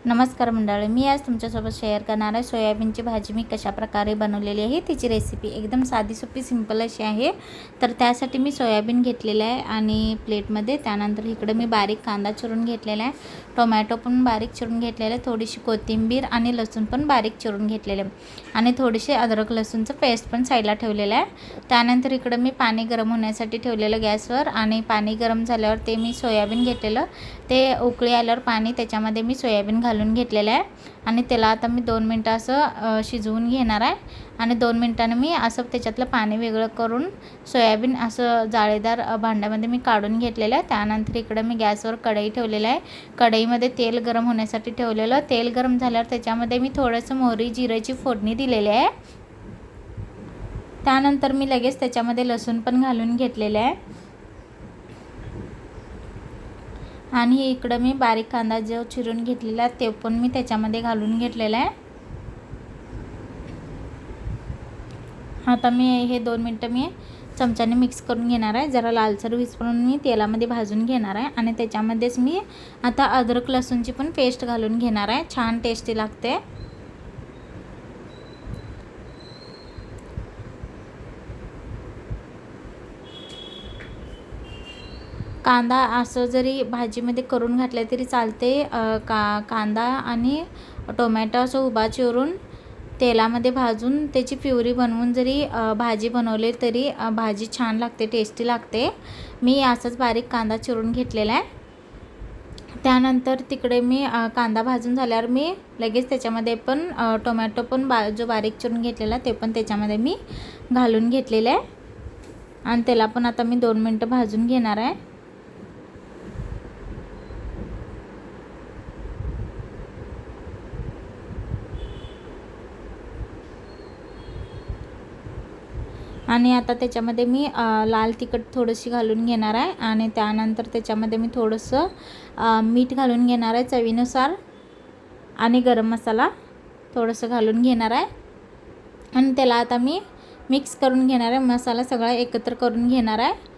नमस्कार मंडळी, मी आज तुमच्यासोबत शेअर करणार आहे सोयाबीनची भाजी मी कशाप्रकारे बनवलेली आहे। तिची रेसिपी एकदम साधी सोपी सिंपल अशी आहे। तर त्यासाठी मी सोयाबीन घेतलेलं आहे आणि प्लेटमध्ये त्यानंतर इकडे मी बारीक कांदा चिरून घेतलेला आहे, टोमॅटो पण बारीक चिरून घेतलेला आहे, थोडीशी कोथिंबीर आणि लसूण पण बारीक चिरून घेतलेले आणि थोडीशी अद्रक लसूणचं पेस्ट पण साईडला ठेवलेलं आहे। त्यानंतर इकडे मी पाणी गरम होण्यासाठी ठेवलेलं गॅसवर आणि पाणी गरम झाल्यावर ते मी सोयाबीन घेतलेलं ते उकळी आल्यावर पाणी त्याच्यामध्ये मी सोयाबीन घालून घेतलेलं आहे आणि त्याला आता मी 2 मिनिटं असं शिजवून घेणार आहे आणि 2 मिनिटांनी मी असं त्याच्यातलं पाणी वेगळं करून सोयाबीन असं जाळीदार भांड्यामध्ये मी काढून घेतलेलं आहे। त्यानंतर इकडे मी गॅसवर कढई ठेवलेली आहे, कढईमध्ये तेल गरम होण्यासाठी ठेवलेलं, तेल गरम झाल्यावर त्याच्यामध्ये मी थोडंसं मोहरी जिऱ्याची फोडणी दिलेली आहे। त्यानंतर मी लगेच त्याच्यामध्ये लसूण पण घालून घेतलेले आहे आणि इकडं मी बारीक कांदा जो चिरून घेतलेला आहे ते पण मी त्याच्यामध्ये घालून घेतलेला आहे। आता मी हे 2 मिनिटं मी चमच्याने मिक्स करून घेणार आहे, जरा लालसर होईपर्यंत मी तेलामध्ये भाजून घेणार आहे आणि त्याच्यामध्येच मी आता अद्रक लसूणची पण पेस्ट घालून घेणार आहे, छान टेस्टी लागते। कांदा असं जरी भाजीमध्ये करून घातलं तरी चालते, कांदा आणि टोमॅटो असं उभा चिरून तेलामध्ये भाजून त्याची प्युरी बनवून जरी भाजी बनवली तरी भाजी छान लागते, टेस्टी लागते। मी असंच बारीक कांदा चिरून घेतलेला आहे। त्यानंतर तिकडे मी कांदा भाजून झाल्यावर मी लगेच त्याच्यामध्ये पण टोमॅटो पण जो बारीक चिरून घेतलेला ते पण त्याच्यामध्ये मी घालून घेतलेलं आहे आणि त्याला पण आता मी 2 मिनिटं भाजून घेणार आहे। आणि आता त्याच्यामध्ये मी लाल तिखट थोडीशी घालून घेणार आहे आणि त्यानंतर त्याच्यामध्ये मी थोडंसं मीठ घालून घेणार आहे चवीनुसार आणि गरम मसाला थोडंसं घालून घेणार आहे आणि त्याला आता मी मिक्स करून घेणार आहे, मसाला सगळा एकत्र करून घेणार आहे।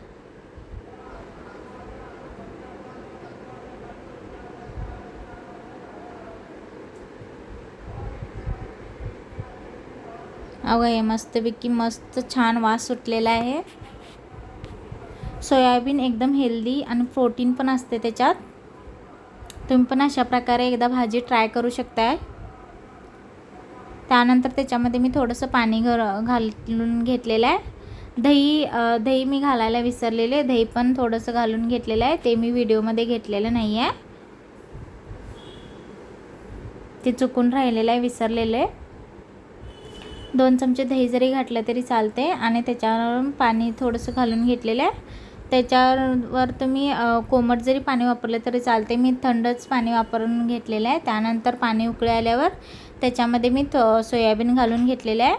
अगं हे मस्तपैकी मस्त छान वास सुटलेला आहे। सोयाबीन एकदम हेल्दी आणि प्रोटीन पण असते त्याच्यात, तुम्ही पण अशा प्रकारे एकदा भाजी ट्राय करू शकता। त्यानंतर त्याच्यामध्ये मी थोडंसं पाणी घालून घेतलेलं आहे। दही मी घालायला विसरलेले, दही पण थोडंसं घालून घेतलेलं आहे, ते मी व्हिडिओमध्ये घेतलेलं नाही आहे, ते चुकून राहिलेलं आहे, विसरलेलं आहे। 2 चमचे दही जरी घातलं तरी चालते आणि त्याच्यावर पाणी थोडंसं घालून घेतलेलं आहे। त्याच्यावर तुम्ही कोमट जरी पाणी वापरलं तरी चालते, मी थंडच पाणी वापरून घेतलेलं आहे। त्यानंतर पाणी उकळी आल्यावर त्याच्यामध्ये मी सोयाबीन घालून घेतलेलं आहे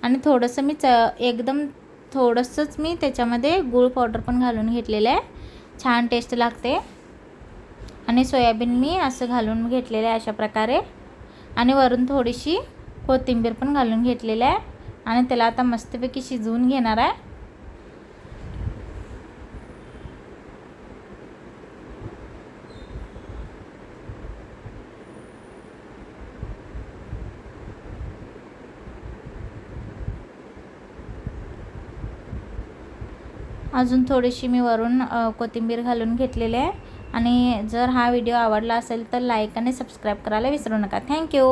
आणि थोडंसं मी एकदम थोडंसंच मी त्याच्यामध्ये गूळ पावडर पण घालून घेतलेलं आहे, छान टेस्ट लागते। आणि सोयाबीन मी असं घालून घेतलेलं आहे अशा प्रकारे आणि वरून थोडीशी कोथिंबीर पण घालून घेतलेलं आहे आणि त्याला आता मस्तपैकी शिजवून घेणार आहे। अजून थोडीशी मी वरून कोथिंबीर घालून घेतलेली आहे आणि जर हा व्हिडिओ आवडला असेल तर लाईक आणि सबस्क्राईब करायला विसरू नका। थँक्यू।